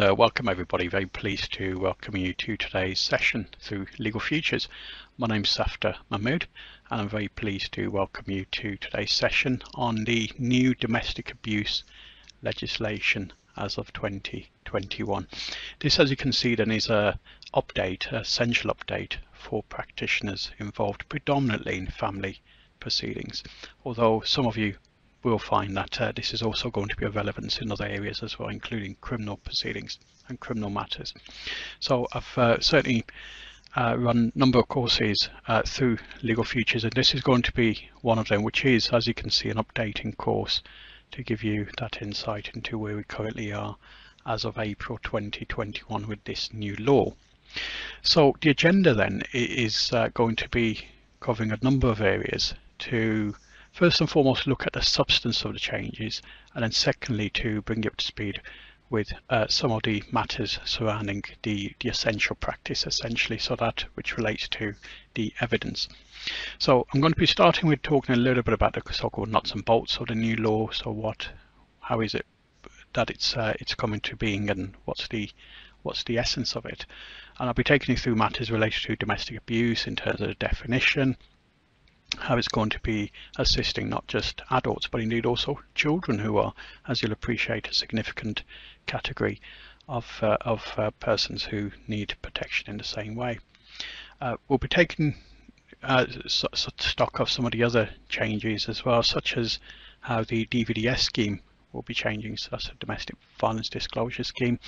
welcome everybody. Very pleased to welcome you to today's session through Legal Futures. My name's Safda Mahmood and I'm very pleased to welcome you to today's session on the new domestic abuse legislation as of 2021. This, as you can see, then is an update, an essential update for practitioners involved predominantly in family proceedings, although some of you will find that this is also going to be of relevance in other areas as well, including criminal proceedings and criminal matters. So I've certainly run a number of courses through Legal Futures, and this is going to be one of them, which is, as you can see, an updating course to give you that insight into where we currently are as of April 2021 with this new law. So the agenda then is going to be covering a number of areas to first and foremost look at the substance of the changes, and then secondly to bring you up to speed with some of the matters surrounding the essential practice, essentially, so that which relates to the evidence. So I'm going to be starting with talking a little bit about the so-called nuts and bolts of the new law. So how is it that it's coming to being, and what's the essence of it? And I'll be taking you through matters related to domestic abuse in terms of the definition, how it's going to be assisting not just adults but indeed also children, who are, as you'll appreciate, a significant category of persons who need protection in the same way. We'll be taking stock of some of the other changes as well, such as how the DVDS scheme will be changing, so that's a domestic violence disclosure scheme.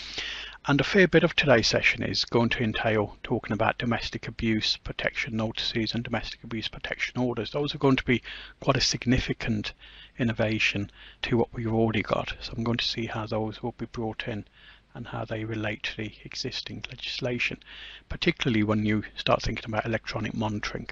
And a fair bit of today's session is going to entail talking about domestic abuse protection notices and domestic abuse protection orders. Those are going to be quite a significant innovation to what we've already got. So I'm going to see how those will be brought in and how they relate to the existing legislation, particularly when you start thinking about electronic monitoring.